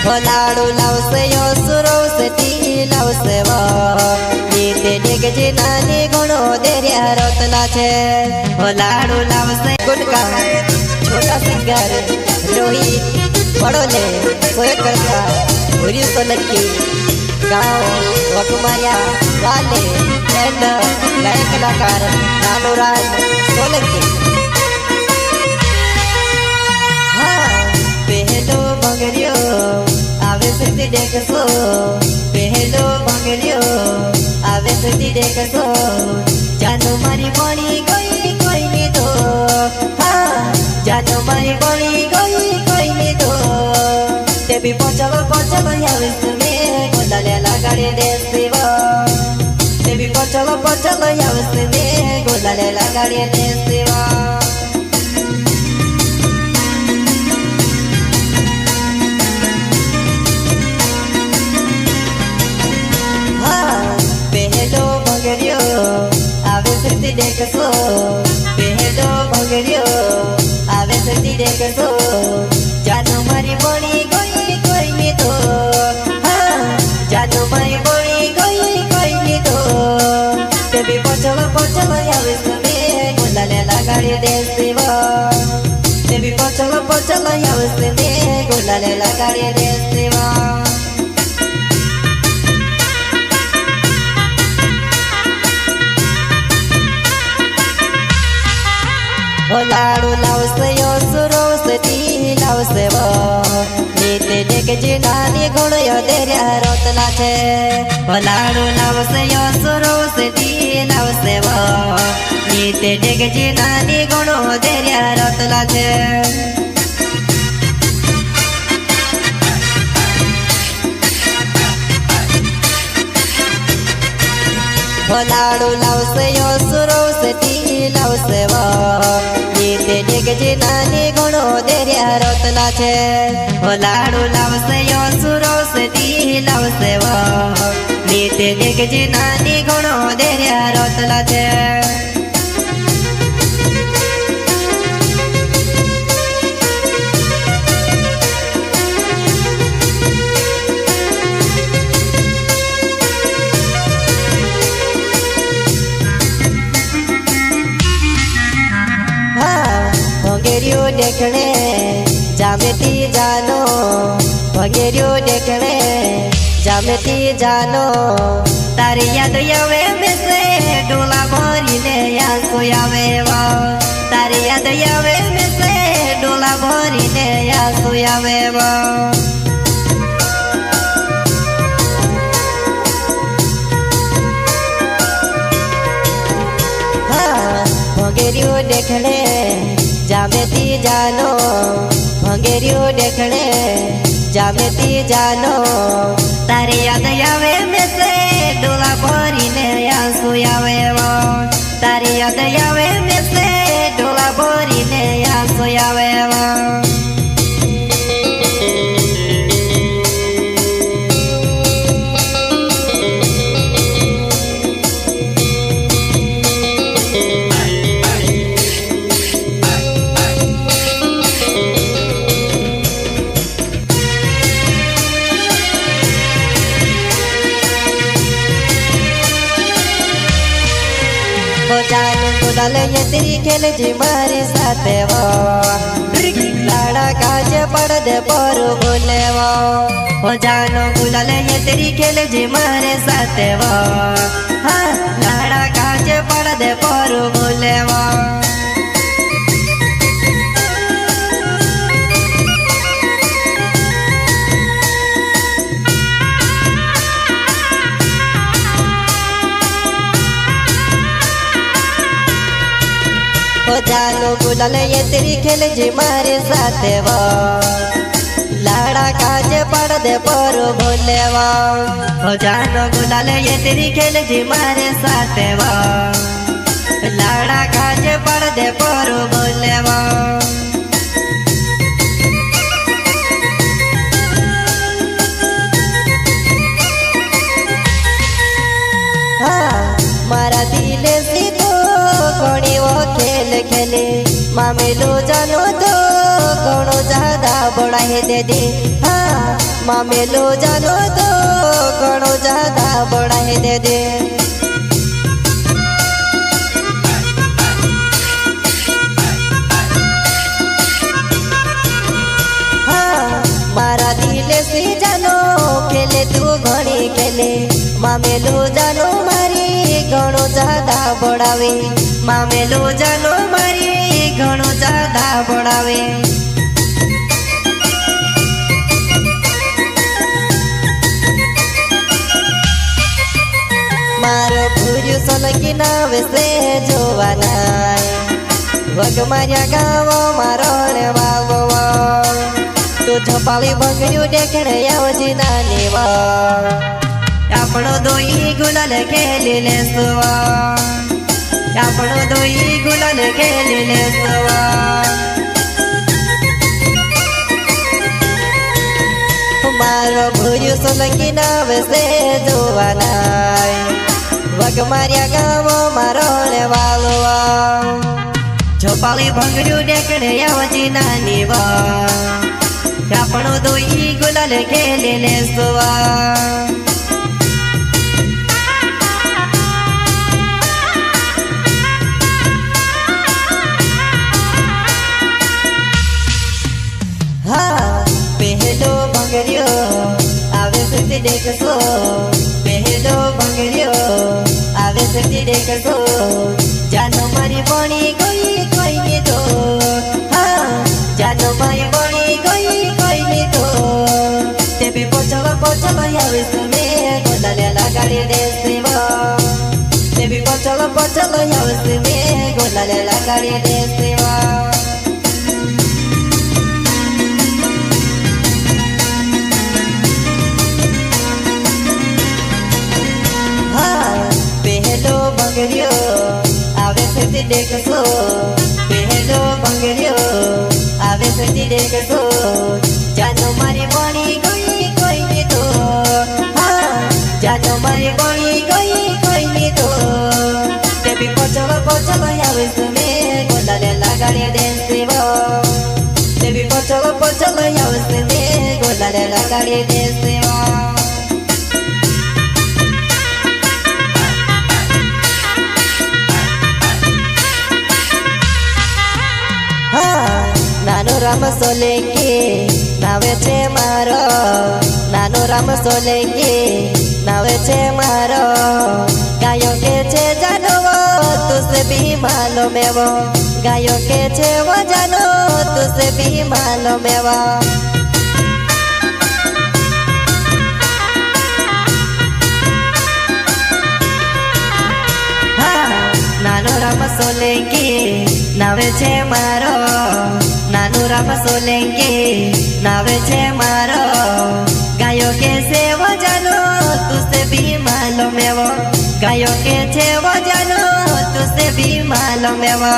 लाडू लावसे यो सुरवसे ती लावसे व नीते डेगजी नानी गुणो देर्या रत्ना छे लाडू लावसे गुटका छोटा सिंगर रोहित बड़ोले सोए करता भूरी सोलंकी गाँव वकमाया वाले एंड नए कलाकार नानूराज सोलंकी पहलो भंगरियो आवे सुधी देखसो पहलो भंगरियो आवे सुधी देखसो जानो मारी बणी गई कोई ने तो हाँ जानो मारी बणी गई कोई ने तो ते भी पचलो आवे सुने गोलाले लगाड़े देसीवा ते भी पचलो आवे सुने गोलाले लगाड़े देसीवा आवे सुधी देखसो पहलो भंगरियो आवे सुधी देखसो जानो मारी बणी गई कोई ने तो हाँ जानो मारी बणी गई कोई ने तो ते भी पचलो आवे सुने गोलाले लगाड़े देसीवा ते भी पचलो आवे सुने गोलाले लगाड़े देसीवा लाडू लावसे यो सुरवसे ती लावसे व नीते डेगजी नानी गुण यो देर्या रत्ना छे लाडू लावसे यो सुरवसे ती लावसे व नीते डेगजी नानी गुण देर्या रत्ना छे लाडू लावसे यो सुरवसे ती लावसे व नीते डेगजी नानी गुणो देर्या रत्ना छे लाडू लावसे यो सुरवसे ती लावसे व नीते डेगजी नानी गुणो देर्या रत्ना छे भंगेरियो देखने जामेती जानो भंगेरियो देखने जामेती जानो तारी याद आवे में से डोला भरी ने आंसू आवे वा तारी याद आवे में से डोला भरी ने आंसू आवे वा भंगेरियो देखने जामेती जानो भंगेरियो देखने जामेती जानो तारी याद आवे में से डोला भरी ने आंसू आवे वो तारी याद आवे में से डोला भरी ने आंसू आवे वो जानू गुलाल ये तेरी खेल जी मारे साथे वो लाड़ा काज पड़ दे पर बोले वो जानू गुलाल ये तेरी खेल जी मारे साथे वो हाँ लाड़ा काज पड़ दे पर बोले वो जानू गुलाल ये तेरी खेल जी मारे साथे वो लाड़ा काज पड़ दे पर बोले वो जानू गुलाल ये तेरी खेल जी मारे साथे वो लाड़ा काज पड़ दे पर बोले वो मारा दिल से तो कोणी वो खेल खेले मामेलो जानो तो कोनो ज्यादा बड़ा है दे दे हाँ मामेलो जानो तो घणो ज्यादा बढ़ाए दे दे। हाँ मारा दिले से जानो खेले तू घणी खेले मामेलो जानो मारी घणो ज्यादा बढ़ावे मामेलो जानो मारी घणो ज्यादा बढ़ावे। मारो भूर्यु सोलंकी नावे से जोवाना वग मार्या गावो मारो ने वावो तो झपाली भंगड़ियो देखने आवजी नानी वा આપણો દોઈ ગુલાલ ખેલી લેસવા આપણો દોઈ ગુલાલ ખેલી લેસવા। મારો ભૂર્યું સોલંકી નાવે સે જોવાના વગ માર્યા ગાવો મારો ને વાલવા ઝોપાળી ભંગડ્યું દેખડે આવજી નાની વા આપણો દોઈ ગુલાલ ખેલી લેસવા। पहलो भंगड़ियो आवे से देखो पहलो भंगड़ियो आवे से देखो जानो मारी बनी गई कोई ने तो हाँ जानो मारी बनी गई कोई ने तो तेबे पोचलो आवे से गोलाले लगाड़ी देसेवा तेबे पोचलो आवे से गोलाले लगाड़ी देसेवा। पहलो भंगड़ियो आवे से देखो पहलो भंगड़ियो आवे से देखो जानो मारी बनी गई कोई ने तो हाँ जानो मारी बनी गई कोई ने तो तेबी पोचलो आवे से गोलाले लगाड़ी देसेवा तेबी पोचलो आवे से गोलाले लगाड़ी देसेवा। नानो राम सोलंकी नावे छे मारो नानो राम सोलंकी नावे छे मारो गायो के छे जानो तुसे भी मालूम है वो गायो के छे वो जानो तुसे भी मालूम है वो। नानो राम सोलंकी नावे छे मारो नानो राम सोलंकी नावे छे मारो गायो के से वो जानो तुसे भी मालूम है वो गायो के छे वो जानो तुसे भी मालूम है वो।